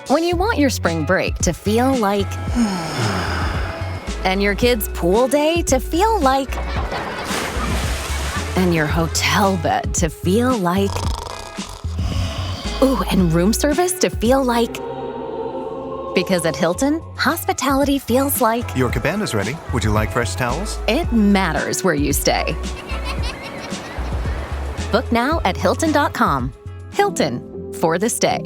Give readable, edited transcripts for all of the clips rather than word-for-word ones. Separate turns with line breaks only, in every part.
When you want your spring break to feel like... and your kids' pool day to feel like... and your hotel bed to feel like... ooh, and room service to feel like... because at Hilton, hospitality feels like...
Your cabana's ready. Would you like fresh towels?
It matters where you stay. Book now at Hilton.com. Hilton, for the stay.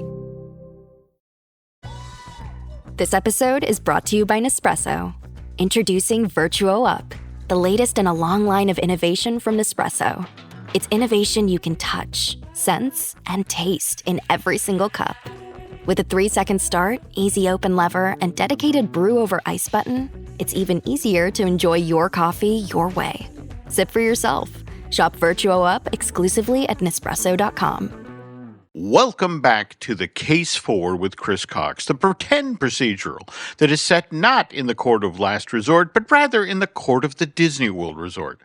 This episode is brought to you by Nespresso. Introducing Virtuo Up, the latest in a long line of innovation from Nespresso. It's innovation you can touch, sense, and taste in every single cup. With a 3-second start, easy open lever, and dedicated brew over ice button, it's even easier to enjoy your coffee your way. Sip for yourself. Shop Virtuo Up exclusively at Nespresso.com.
Welcome back to The Case For with Chris Cox, the pretend procedural that is set not in the court of last resort, but rather in the court of the Disney World Resort.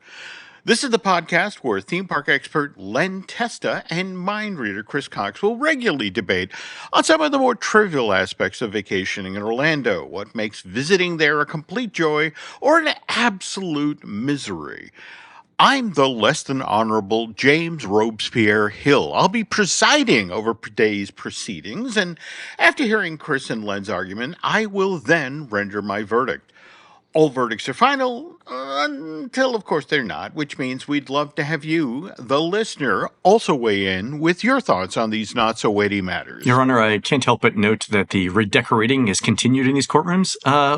This is the podcast where theme park expert Len Testa and mind reader Chris Cox will regularly debate on some of the more trivial aspects of vacationing in Orlando, what makes visiting there a complete joy or an absolute misery. I'm the less than honorable James Robespierre Hill. I'll be presiding over today's proceedings, and after hearing Chris and Len's argument, I will then render my verdict. All verdicts are final, until, of course, they're not, which means we'd love to have you, the listener, also weigh in with your thoughts on these not-so-weighty matters.
Your Honor, I can't help but note that the redecorating is continued in these courtrooms.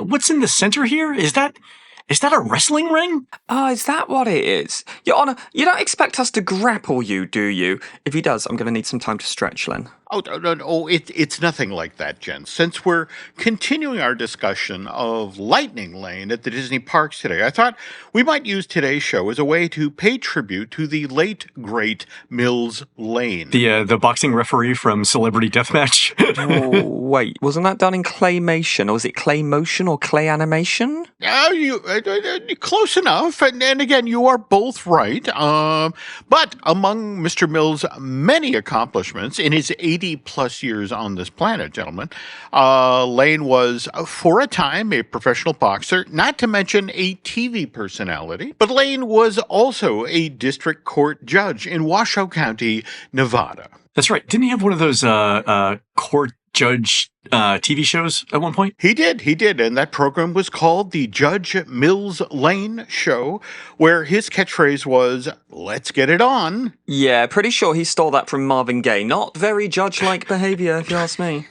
What's in the center here? Is that a wrestling ring?
Oh, is that what it is? Your Honor, you don't expect us to grapple you, do you? If he does, I'm going to need some time to stretch, Len.
Oh, it's nothing like that, gents. Since we're continuing our discussion of Lightning Lane at the Disney parks today, I thought we might use today's show as a way to pay tribute to the late, great Mills Lane.
The boxing referee from Celebrity Deathmatch?
Oh, wait, wasn't that done in claymation, or was it clay motion or clay animation?
Close enough, and again, you are both right. But among Mr. Mills' many accomplishments in his 80-plus years on this planet, gentlemen, Lane was, for a time, a professional boxer, not to mention a TV personality. But Lane was also a district court judge in Washoe County, Nevada.
That's right. Didn't he have one of those court judge TV shows at one point?
He did. And that program was called the Judge Mills Lane Show, where his catchphrase was, "Let's get it on."
Yeah, pretty sure he stole that from Marvin Gaye. Not very judge-like behavior, if you ask me.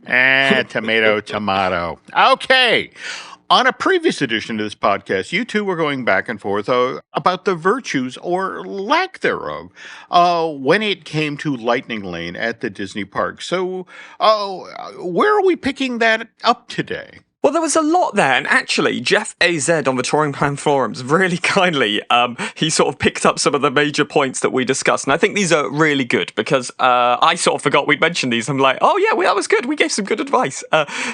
Tomato. Okay. On a previous edition of this podcast, you two were going back and forth about the virtues or lack thereof when it came to Lightning Lane at the Disney park. So where are we picking that up today?
Well, there was a lot there, and actually, Jeff AZ on the Touring Plan forums really kindly, he sort of picked up some of the major points that we discussed, and I think these are really good, because I sort of forgot we'd mentioned these. I'm like, oh yeah, that was good, we gave some good advice.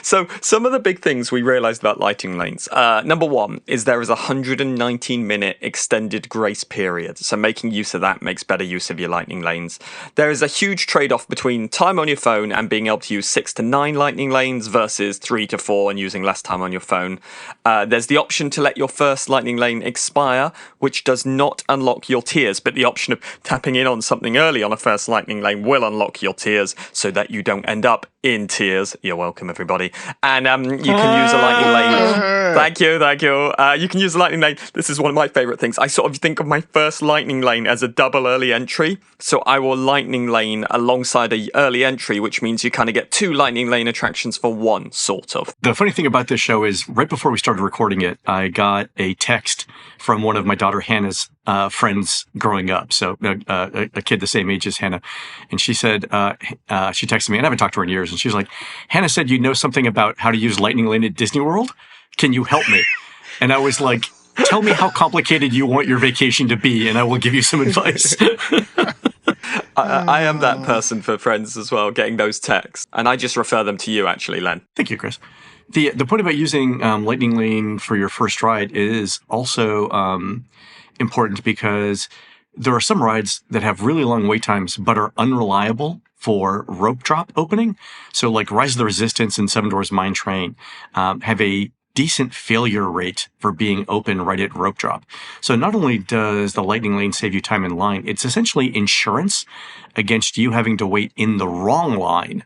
So some of the big things we realised about lighting lanes. Number one is there is a 119-minute extended grace period, so making use of that makes better use of your lightning lanes. There is a huge trade-off between time on your phone and being able to use 6 to 9 lightning lanes versus 3 to 4 and using less time on your phone. There's the option to let your first lightning lane expire, which does not unlock your tiers, but the option of tapping in on something early on a first lightning lane will unlock your tiers so that you don't end up in tears. You're welcome, everybody. And you can use a lightning lane. Thank you. You can use a lightning lane. This is one of my favorite things. I sort of think of my first lightning lane as a double early entry. So I will lightning lane alongside a early entry, which means you kind of get 2 lightning lane attractions for one, sort of.
The funny thing about this show is right before we started recording it, I got a text from one of my daughter Hannah's friends growing up. So a kid the same age as Hannah. And she said, she texted me, and I haven't talked to her in years. And she's like, Hannah said, you know something about how to use Lightning Lane at Disney World? Can you help me? And I was like, tell me how complicated you want your vacation to be, and I will give you some advice.
I am that person for friends as well, getting those texts. And I just refer them to you, actually, Len.
Thank you, Chris. The point about using Lightning Lane for your first ride is also important because there are some rides that have really long wait times but are unreliable for rope drop opening. So like Rise of the Resistance and Seven Dwarfs Mine Train have a decent failure rate for being open right at rope drop. So not only does the lightning lane save you time in line, it's essentially insurance against you having to wait in the wrong line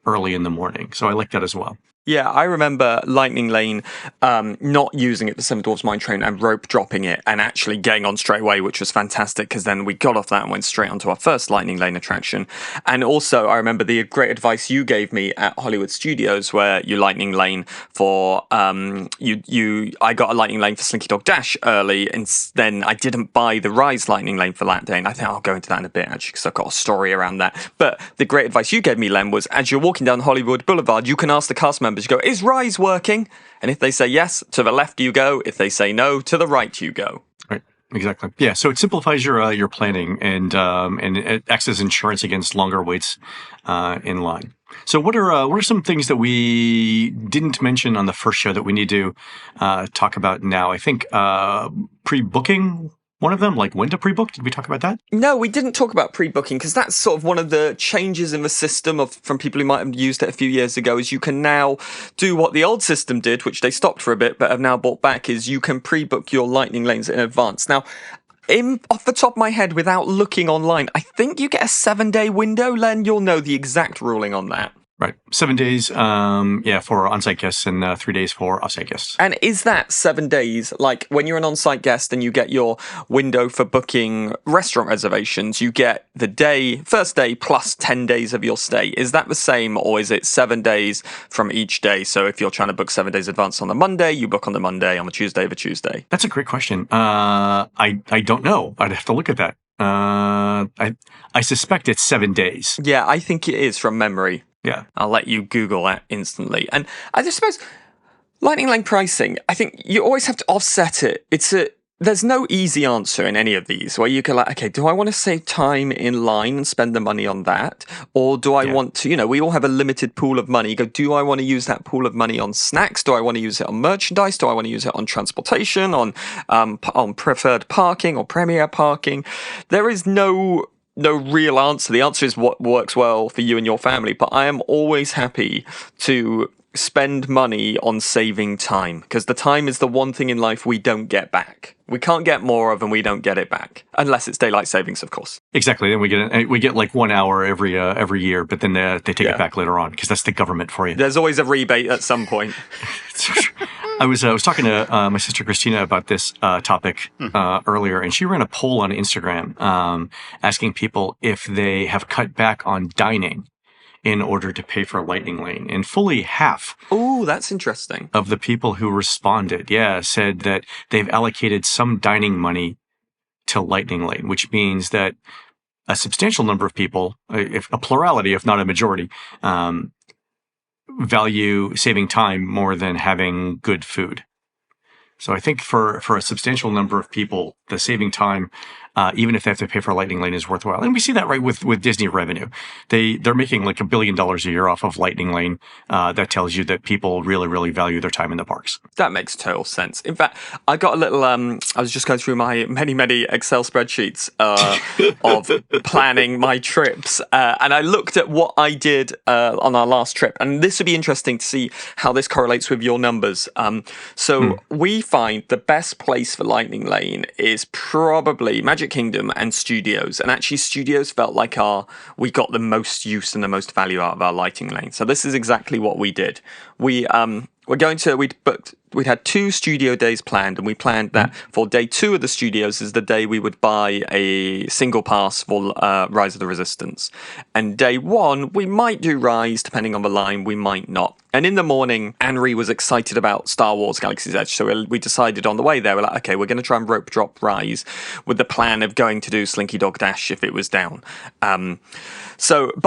early in the morning. So I like that as well.
Yeah, I remember Lightning Lane not using it for Seven Dwarfs Mine Train and rope dropping it and actually getting on straight away, which was fantastic because then we got off that and went straight onto our first Lightning Lane attraction. And also, I remember the great advice you gave me at Hollywood Studios where you Lightning Lane for, I got a Lightning Lane for Slinky Dog Dash early and then I didn't buy the Rise Lightning Lane for that day. And I think I'll go into that in a bit actually because I've got a story around that. But the great advice you gave me, Len, was as you're walking down Hollywood Boulevard, you can ask the cast members, you go, is Rise working? And if they say yes, to the left you go. If they say no, to the right you go.
Right, exactly. Yeah, so it simplifies your planning and it acts as insurance against longer waits in line. So what are some things that we didn't mention on the first show that we need to talk about now? I think pre-booking. One of them, like when to pre-book? Did we talk about that?
No, we didn't talk about pre-booking because that's sort of one of the changes in the system from people who might have used it a few years ago is you can now do what the old system did, which they stopped for a bit but have now brought back, is you can pre-book your lightning lanes in advance. Now, off the top of my head, without looking online, I think you get a 7-day window. Len, you'll know the exact ruling on that.
Right. 7 days, for on-site guests and 3 days for off-site guests.
And is that 7 days, like when you're an on-site guest and you get your window for booking restaurant reservations, you get the first day plus 10 days of your stay. Is that the same or is it 7 days from each day? So if you're trying to book 7 days advance on the Monday, you book on the Monday, on the Tuesday.
That's a great question. I don't know. I'd have to look at that. I suspect it's 7 days.
Yeah, I think it is from memory.
Yeah.
I'll let you Google that instantly. And I just suppose Lightning Lane pricing, I think you always have to offset it. There's no easy answer in any of these where you can okay, do I want to save time in line and spend the money on that? Or do I want to, we all have a limited pool of money. You go, do I want to use that pool of money on snacks? Do I want to use it on merchandise? Do I want to use it on transportation, on preferred parking or premier parking? There is no real answer. The answer is what works well for you and your family. But I am always happy to spend money on saving time because the time is the one thing in life we don't get back. We can't get more of and we don't get it back unless it's daylight savings, of course.
Exactly. Then we get like 1 hour every year, but then they take it back later on because that's the government for you.
There's always a rebate at some point.
I was talking to my sister Christina about this topic earlier, and she ran a poll on Instagram asking people if they have cut back on dining in order to pay for Lightning Lane. And fully half
that's interesting.
of the people who responded, said that they've allocated some dining money to Lightning Lane, which means that a substantial number of people, if a plurality, if not a majority, value saving time more than having good food. So I think for a substantial number of people, the saving time, even if they have to pay for Lightning Lane, is worthwhile. And we see that right with Disney revenue. They're making like $1 billion a year off of Lightning Lane. That tells you that people really, really value their time in the parks.
That makes total sense. In fact, I got a little, I was just going through my many Excel spreadsheets of planning my trips. And I looked at what I did on our last trip. And this would be interesting to see how this correlates with your numbers. We find the best place for Lightning Lane is probably Magic Kingdom and Studios. And actually Studios felt like we got the most use and the most value out of our Lightning Lane. So this is exactly what we did. We'd had 2 studio days planned, and we planned that for day 2 of the studios is the day we would buy a single pass for Rise of the Resistance. And day 1, we might do Rise, depending on the line, we might not. And in the morning, Anne-Marie was excited about Star Wars Galaxy's Edge, so we decided on the way there, we're like, okay, we're going to try and rope drop Rise with the plan of going to do Slinky Dog Dash if it was down. But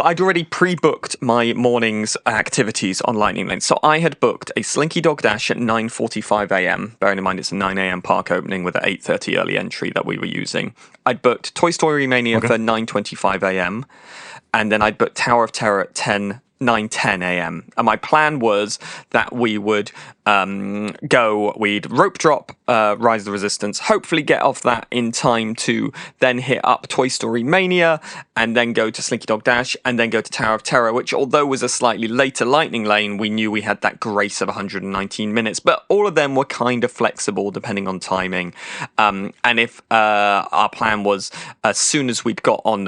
I'd already pre-booked my morning's activities on Lightning Lane. So I had booked a Slinky Dog Dash at 9:45 a.m. Bearing in mind it's a 9 a.m. park opening with an 8:30 early entry that we were using. I'd booked Toy Story Mania for 9:25 a.m. And then I'd booked Tower of Terror at 10 9:10 a.m. And my plan was that we would we'd rope drop Rise of the Resistance, hopefully get off that in time to then hit up Toy Story Mania, and then go to Slinky Dog Dash, and then go to Tower of Terror, which, although was a slightly later Lightning Lane, we knew we had that grace of 119 minutes. But all of them were kind of flexible depending on timing. And if our plan was, as soon as we'd got on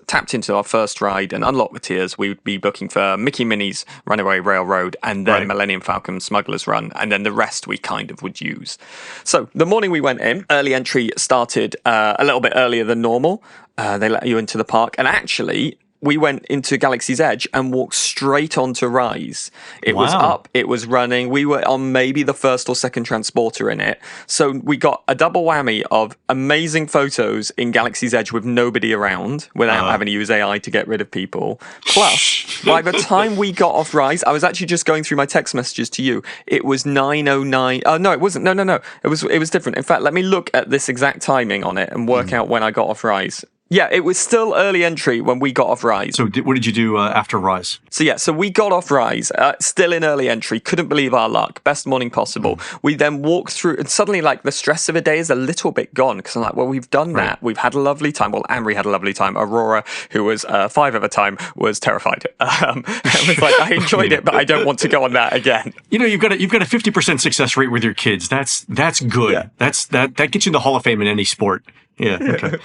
tapped into our first ride and unlocked the tiers, we would be booking for Mickey Minnie's Runaway Railroad, and then Millennium Falcon Smuggler's Run, and then the rest we kind of would use. So the morning we went in, early entry started a little bit earlier than normal. They let you into the park, and actually we went into Galaxy's Edge and walked straight onto Rise. It was up, it was running. We were on maybe the first or second transporter in it. So we got a double whammy of amazing photos in Galaxy's Edge with nobody around, without having to use AI to get rid of people. Plus, by the time we got off Rise, I was actually just going through my text messages to you. It was 9:09. Oh, no, it wasn't. No. It was different. In fact, let me look at this exact timing on it and work out when I got off Rise. Yeah, it was still early entry when we got off Rise.
So what did you do after Rise?
So we got off Rise, still in early entry, couldn't believe our luck, best morning possible. We then walked through, and suddenly, like, the stress of the day is a little bit gone, because I'm like, well, we've done that. We've had a lovely time. Well, Amory had a lovely time. Aurora, who was 5 at the time, was terrified. Was like, I enjoyed it, but I don't want to go on that again.
You know, you've got a 50% success rate with your kids. That's good. Yeah. That gets you in the Hall of Fame in any sport. Yeah. Okay.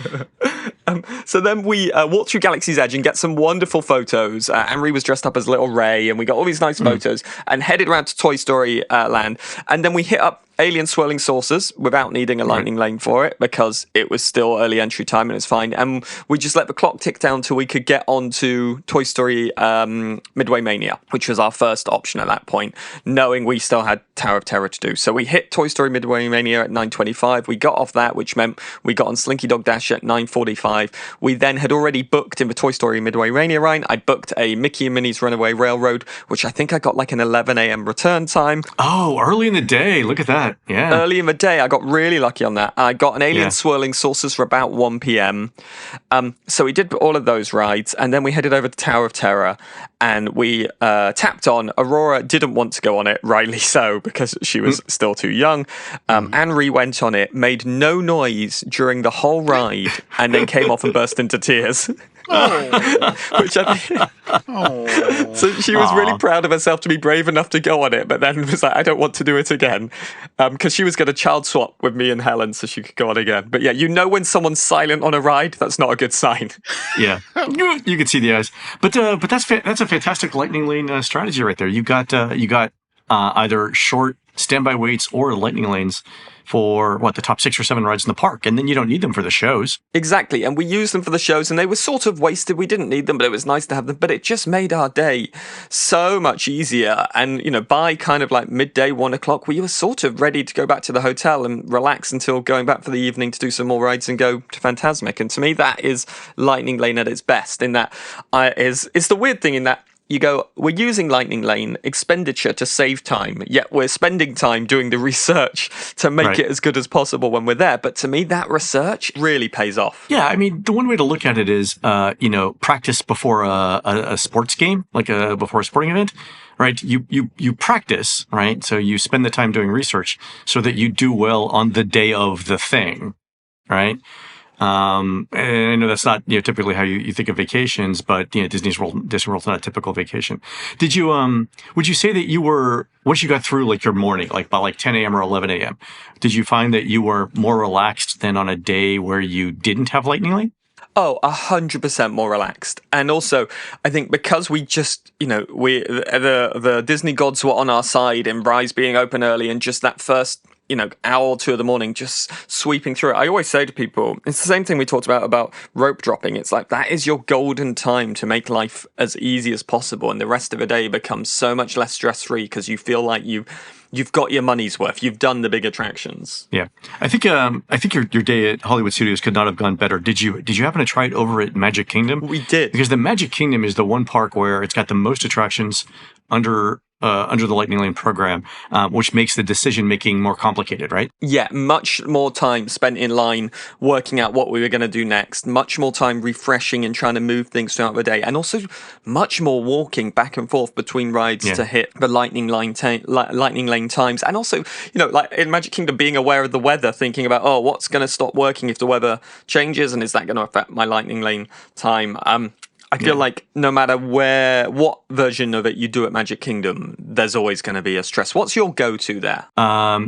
So then we walked through Galaxy's Edge and get some wonderful photos. Amory was dressed up as Little Ray, and we got all these nice photos, and headed around to Toy Story Land. And then we hit up Alien Swirling Saucers without needing a lightning lane for it, because it was still early entry time and it's fine. And we just let the clock tick down till we could get onto Toy Story Midway Mania, which was our first option at that point, knowing we still had Tower of Terror to do. So we hit Toy Story Midway Mania at 9:25. We got off that, which meant we got on Slinky Dog Dash at 9:45. We then had already booked in the Toy Story Midway Mania ride. I booked a Mickey and Minnie's Runaway Railroad, which I think I got like an 11 a.m. return time.
Oh, early in the day. Look at that. Yeah.
Early in the day, I got really lucky on that. I got an Alien Swirling Saucers for about 1 p.m. So we did all of those rides, and then we headed over to Tower of Terror, and we tapped on. Aurora didn't want to go on it, rightly so, because she was still too young. Anne-Marie went on it, made no noise during the whole ride, and then came off and burst into tears. Which I think, so she was really proud of herself to be brave enough to go on it, but then was like, I don't want to do it again, because she was going to child swap with me and Helen so she could go on again. But yeah, you know when someone's silent on a ride, that's not a good sign.
Yeah, you can see the eyes. But that's a fantastic lightning lane strategy right there. You got either short standby waits or lightning lanes for the top 6 or 7 rides in the park, and then you don't need them for the shows.
Exactly, and we used them for the shows, and they were sort of wasted. We didn't need them, but it was nice to have them. But it just made our day so much easier. And by kind of like midday, 1 o'clock, we were sort of ready to go back to the hotel and relax until going back for the evening to do some more rides and go to Fantasmic. And to me, that is Lightning Lane at its best. In that, it's the weird thing in that. You go, we're using Lightning Lane expenditure to save time, yet we're spending time doing the research to make it as good as possible when we're there. But to me, that research really pays off.
Yeah, I mean, the one way to look at it is, practice before a sports game, like before a sporting event, right? You practice, right? So you spend the time doing research so that you do well on the day of the thing, right? And I know that's not typically how you think of vacations, but Disney World's not a typical vacation. Did you would you say that you were, once you got through like your morning, like by like 10 a.m. or 11 a.m., did you find that you were more relaxed than on a day where you didn't have Lightning Lane?
Oh, 100% more relaxed. And also, I think because we just, the Disney gods were on our side and Rise being open early, and just that first hour or 2 of the morning, just sweeping through it. I always say to people, it's the same thing we talked about rope dropping. It's like, that is your golden time to make life as easy as possible. And the rest of the day becomes so much less stress-free because you feel like you've got your money's worth. You've done the big attractions.
Yeah. I think your day at Hollywood Studios could not have gone better. Did you happen to try it over at Magic Kingdom?
We did.
Because the Magic Kingdom is the one park where it's got the most attractions under under the Lightning Lane program, which makes the decision making more complicated, right?
Yeah, much more time spent in line working out what we were going to do next, much more time refreshing and trying to move things throughout the day, and also much more walking back and forth between rides to hit the Lightning Lane times. And also, like in Magic Kingdom, being aware of the weather, thinking about, what's going to stop working if the weather changes, and is that going to affect my Lightning Lane time? I feel like no matter what version of it you do at Magic Kingdom, there's always going to be a stress. What's your go-to there?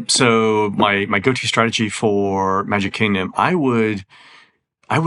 So my go-to strategy for Magic Kingdom, I would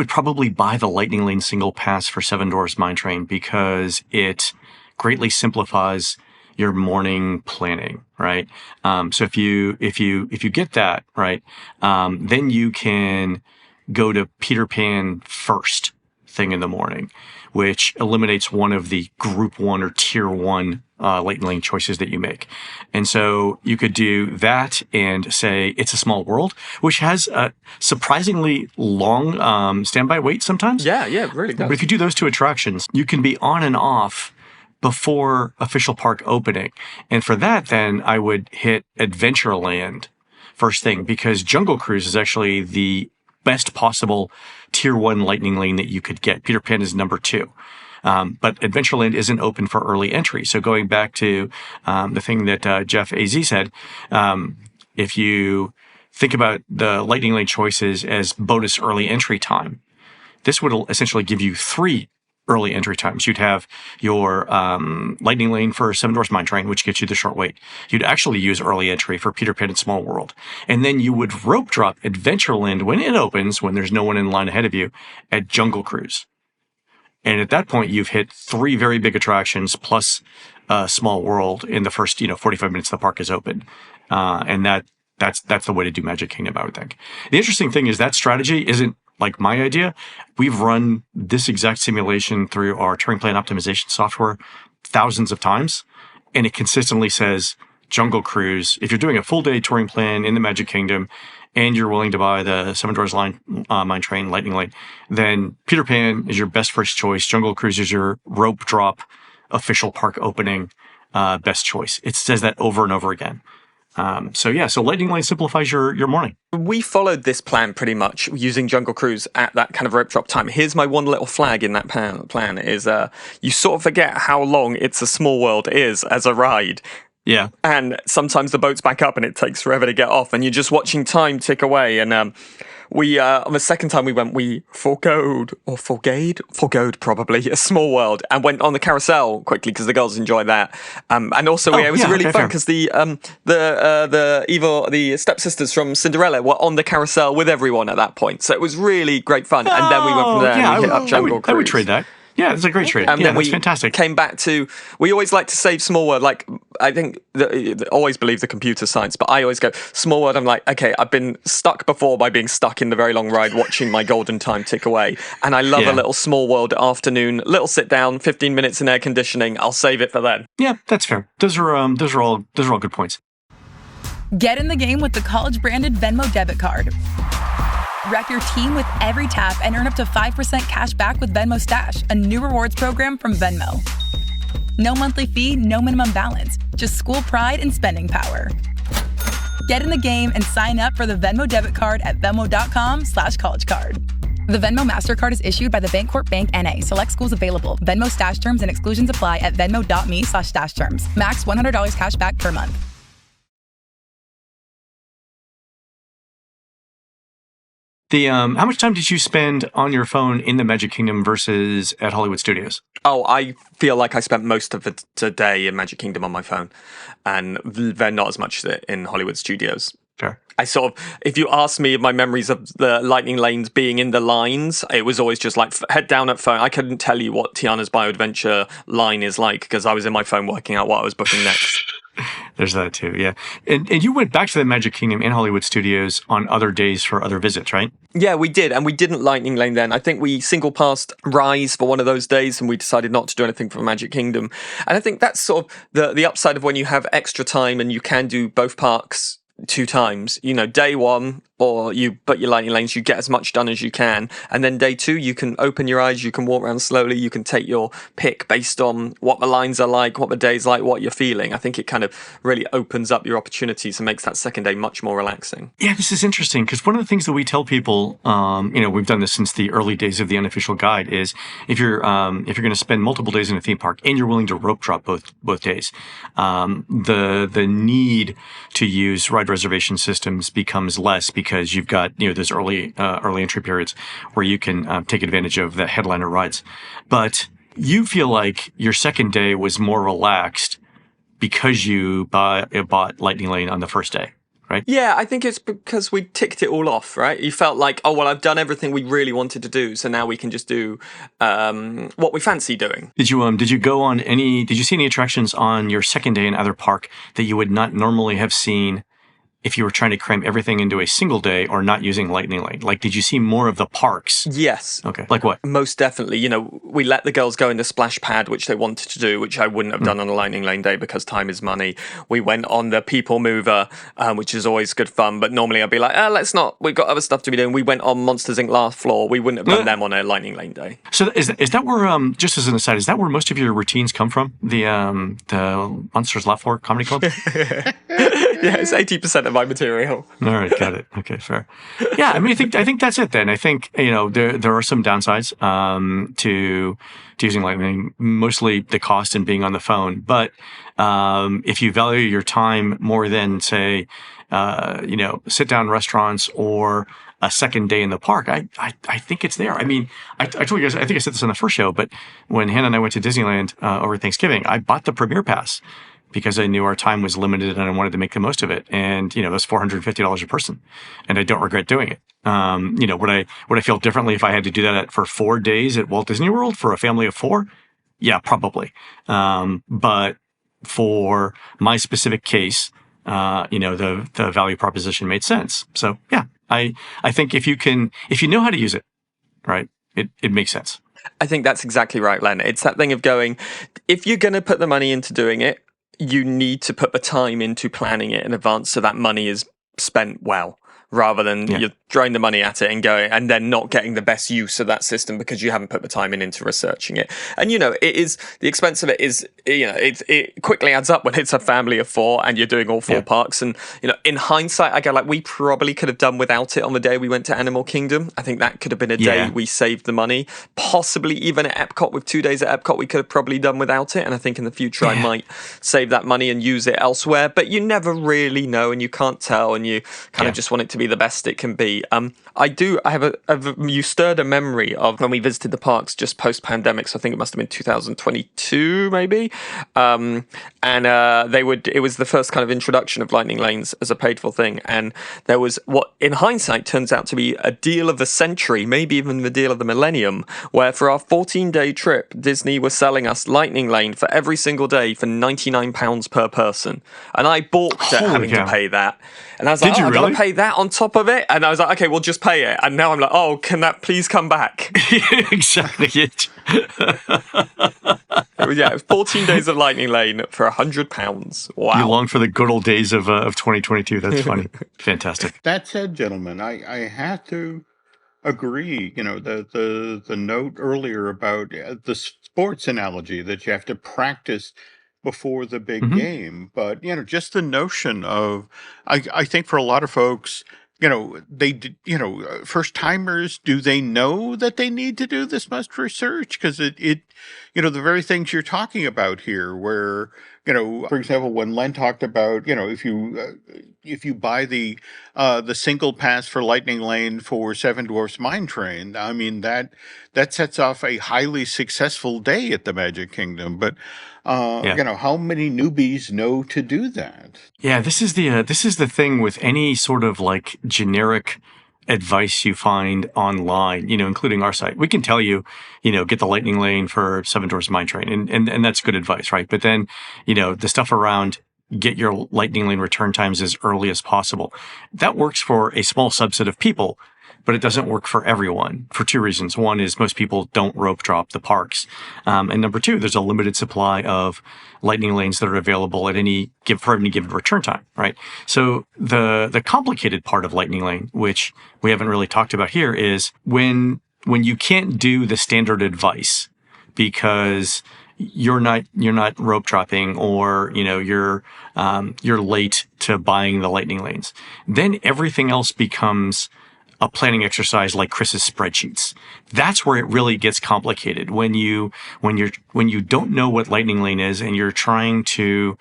probably buy the Lightning Lane single pass for Seven Dwarfs Mine Train because it greatly simplifies your morning planning, right? So if you get that, right, then you can go to Peter Pan first thing in the morning, which eliminates one of the Group 1 or Tier 1 Lightning Lane choices that you make. And so you could do that and say It's a Small World, which has a surprisingly long standby wait sometimes.
Yeah, it really does.
But if you do those two attractions, you can be on and off before official park opening. And for that, then I would hit Adventureland first thing, because Jungle Cruise is actually the best possible Tier 1 Lightning Lane that you could get. Peter Pan is number 2. But Adventureland isn't open for early entry. So going back to the thing that Jeff AZ said, if you think about the Lightning Lane choices as bonus early entry time, this would essentially give you 3 early entry times. You'd have your Lightning Lane for Seven Dwarfs Mine Train, which gets you the short wait. You'd actually use early entry for Peter Pan and Small World. And then you would rope drop Adventureland when it opens, when there's no one in line ahead of you, at Jungle Cruise. And at that point, you've hit 3 very big attractions plus Small World in the first 45 minutes the park is open. And that's the way to do Magic Kingdom, I would think. The interesting thing is that strategy isn't like my idea. We've run this exact simulation through our touring plan optimization software thousands of times, and it consistently says Jungle Cruise. If you're doing a full day touring plan in the Magic Kingdom and you're willing to buy the Seven Dwarfs Mine Train Lightning Lane, then Peter Pan is your best first choice. Jungle Cruise is your rope drop official park opening best choice. It says that over and over again. So Lightning Lane simplifies your morning.
We followed this plan pretty much using Jungle Cruise at that kind of rope drop time. Here's my one little flag in that plan is you sort of forget how long It's a Small World is as a ride.
Yeah.
And sometimes the boat's back up and it takes forever to get off and you're just watching time tick away. And we, on the second time we went, we forgoed probably, A Small World and went on the carousel quickly because the girls enjoy that. And also it was really fun because the stepsisters from Cinderella were on the carousel with everyone at that point. So it was really great fun. And then we went from there and we hit up Jungle Cruise.
I would trade that. Yeah, it's a great trade.
And
yeah,
then
that's fantastic.
Came back to, we always like to save Small World. Like, I think, always believe the computer science, but I always go, Small World, I'm like, okay, I've been stuck before by being stuck in the very long ride watching my golden time tick away. And I love a little Small World afternoon, little sit down, 15 minutes in air conditioning. I'll save it for then.
Yeah, that's fair. Those are all good points.
Get in the game with the college-branded Venmo debit card. Wrap your team with every tap and earn up to 5% cash back with Venmo Stash, a new rewards program from Venmo. No monthly fee, no minimum balance, just school pride and spending power. Get in the game and sign up for the Venmo debit card at venmo.com/collegecard. The Venmo MasterCard is issued by the Bancorp Bank N.A. Select schools available. Venmo Stash terms and exclusions apply at venmo.me/stash terms. Max $100 cash back per month.
How much time did you spend on your phone in the Magic Kingdom versus at Hollywood Studios?
Oh, I feel like I spent most of the day in Magic Kingdom on my phone, and then not as much in Hollywood Studios.
Fair.
I sort of, if you ask me my memories of the Lightning Lanes being in the lines, it was always just like head down at phone. I couldn't tell you what Tiana's Bio-Adventure line is like because I was in my phone working out what I was booking next.
There's that too, yeah. And you went back to the Magic Kingdom and Hollywood Studios on other days for other visits, right?
Yeah, we did. And we didn't Lightning Lane then. I think we single passed Rise for one of those days and we decided not to do anything for Magic Kingdom. And I think that's sort of the upside of when you have extra time and you can do both parks 2 times. Day 1, or you book your lightning lanes, you get as much done as you can. And then day 2, you can open your eyes, you can walk around slowly, you can take your pick based on what the lines are like, what the day's like, what you're feeling. I think it kind of really opens up your opportunities and makes that second day much more relaxing.
Yeah, this is interesting because one of the things that we tell people, we've done this since the early days of the unofficial guide, is if you're going to spend multiple days in a theme park and you're willing to rope drop both days, the need to use ride reservation systems becomes less because you've got those early entry periods where you can take advantage of the headliner rides. But you feel like your second day was more relaxed because you bought Lightning Lane on the first day, right?
Yeah, I think it's because we ticked it all off, right? You felt like, oh, well, I've done everything we really wanted to do, so now we can just do what we fancy doing.
Did you see any attractions on your second day in either park that you would not normally have seen if you were trying to cram everything into a single day or not using Lightning Lane? Like, did you see more of the parks?
Yes.
Okay. Like what?
Most definitely. We let the girls go in the splash pad, which they wanted to do, which I wouldn't have done on a Lightning Lane day because time is money. We went on the People Mover, which is always good fun, but normally I'd be like, let's not. We've got other stuff to be doing. We went on Monsters Inc. last floor. We wouldn't have done them on a Lightning Lane day.
So is that where, just as an aside, is that where most of your routines come from? The Monsters Laugh Floor Comedy Club?
Yeah, it's 80% of my material.
All right, got it. Okay, fair. Yeah, I mean, I think that's it then. I think, there are some downsides to using Lightning, mostly the cost and being on the phone. But if you value your time more than, say, sit-down restaurants or a second day in the park, I think it's there. I mean, I told you guys, I think I said this on the first show, but when Hannah and I went to Disneyland over Thanksgiving, I bought the Premier Pass because I knew our time was limited and I wanted to make the most of it. And, it was $450 a person. And I don't regret doing it. Would I feel differently if I had to do that for 4 days at Walt Disney World for a family of 4? Yeah, probably. But for my specific case, the value proposition made sense. So yeah, I think if you know how to use it, right, it makes sense.
I think that's exactly right, Len. It's that thing of going, if you're going to put the money into doing it, you need to put the time into planning it in advance so that money is spent well, rather than you're throwing the money at it and going and then not getting the best use of that system because you haven't put the time into researching it. And it is, the expense of it is, it quickly adds up when it's a family of 4 and you're doing all 4 parks. And in hindsight, I go like, we probably could have done without it on the day we went to Animal Kingdom. I think that could have been a day we saved the money. Possibly even at Epcot, with 2 days at Epcot, we could have probably done without it. And I think in the future I might save that money and use it elsewhere. But you never really know, and you can't tell, and you kind of just want it to be the best it can be. You stirred a memory of when we visited the parks just post-pandemic, so I think it must have been 2022 maybe, and it was the first kind of introduction of Lightning Lanes as a paid-for thing, and there was what in hindsight turns out to be a deal of the century, maybe even the deal of the millennium, where for our 14-day trip Disney was selling us Lightning Lane for every single day for £99 per person, and I balked at having to pay that, and I was like, I gotta pay that on top of it, and I was like, okay, we'll just pay it. And now I'm like, oh, can that please come back?
Exactly.
It was 14 days of Lightning Lane for £100. Wow.
You long for the good old days of 2022. That's funny. Fantastic.
That said, gentlemen, I have to agree. The note earlier about the sports analogy that you have to practice before the big game. But, just the notion of, I think for a lot of folks, first timers, do they know that they need to do this much research? Because the very things you're talking about here, where, for example, when Len talked about, if you buy the single pass for Lightning Lane for Seven Dwarfs Mine Train, I mean, that sets off a highly successful day at the Magic Kingdom. But, how many newbies know to do that?
Yeah, this is the thing with any sort of like generic advice you find online, including our site. We can tell you, get the Lightning Lane for Seven Dwarfs Mine Train, and that's good advice, right? But then, the stuff around get your Lightning Lane return times as early as possible. That works for a small subset of people, but it doesn't work for everyone for two reasons. One is most people don't rope drop the parks. And number two, there's a limited supply of lightning lanes that are available for any given return time, right? So the complicated part of lightning lane, which we haven't really talked about here, is when you can't do the standard advice because you're not rope dropping, or you're late to buying the lightning lanes, then everything else becomes a planning exercise like Chris's spreadsheets. That's where it really gets complicated when you don't know what lightning lane is and you're trying to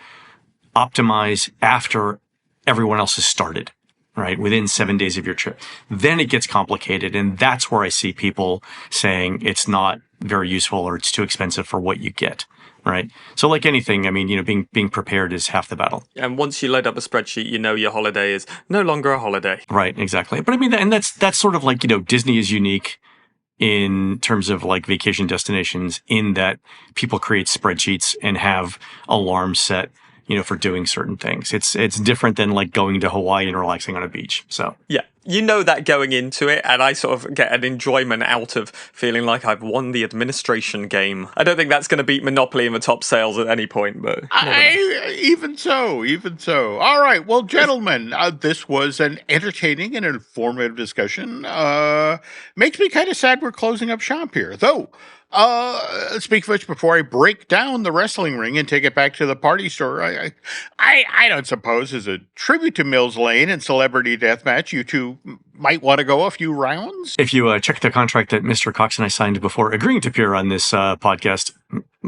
optimize after everyone else has started, right? Within 7 days of your trip. Then it gets complicated. And that's where I see people saying it's not very useful or it's too expensive for what you get, right? So like anything, I mean, being prepared is half the battle.
And once you load up a spreadsheet, your holiday is no longer a holiday.
Right, exactly. But I mean, and that's sort of like, Disney is unique in terms of like vacation destinations in that people create spreadsheets and have alarms set, for doing certain things. It's different than like going to Hawaii and relaxing on a beach. So
yeah, that going into it, and I sort of get an enjoyment out of feeling like I've won the administration game. I don't think that's going to beat Monopoly in the top sales at any point, but
even so. All right, well, gentlemen, this was an entertaining and informative discussion. Makes me kind of sad we're closing up shop here, though. Speak of which, before I break down the wrestling ring and take it back to the party store, I don't suppose as a tribute to Mills Lane and Celebrity Deathmatch, you two might want to go a few rounds?
If you check the contract that Mr. Cox and I signed before agreeing to appear on this podcast,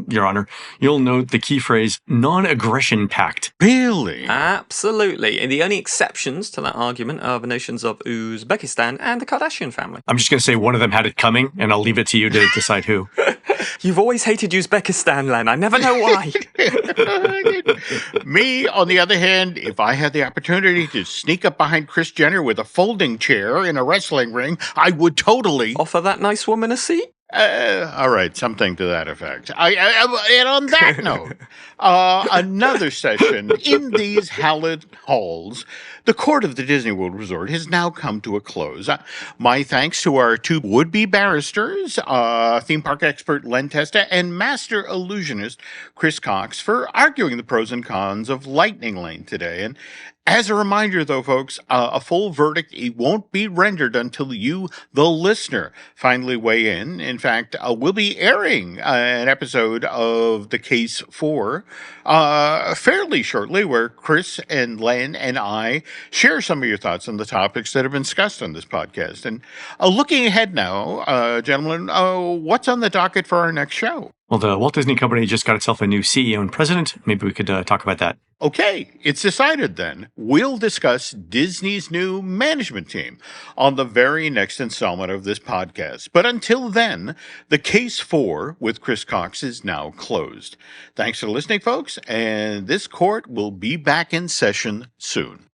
Your Honor, you'll note the key phrase, non-aggression pact.
Really?
Absolutely. And the only exceptions to that argument are the nations of Uzbekistan and the Kardashian family.
I'm just going to say one of them had it coming, and I'll leave it to you to decide who.
You've always hated Uzbekistan, Len. I never know why.
Me, on the other hand, if I had the opportunity to sneak up behind Kris Jenner with a folding chair in a wrestling ring, I would totally
offer that nice woman a seat.
All right, something to that effect. And on that note, another session in these hallowed halls, the court of the Disney World Resort has now come to a close. My thanks to our two would-be barristers, theme park expert Len Testa and master illusionist Chris Cox, for arguing the pros and cons of Lightning Lane today. And as a reminder, though, folks, a full verdict won't be rendered until you, the listener, finally weigh in. In fact, we'll be airing an episode of The Case 4 fairly shortly, where Chris and Len and I share some of your thoughts on the topics that have been discussed on this podcast. And looking ahead now, gentlemen, what's on the docket for our next show?
Well, the Walt Disney Company just got itself a new CEO and president. Maybe we could talk about that.
Okay, it's decided then. We'll discuss Disney's new management team on the very next installment of this podcast. But until then, the Case 4 with Chris Cox is now closed. Thanks for listening, folks, and this court will be back in session soon.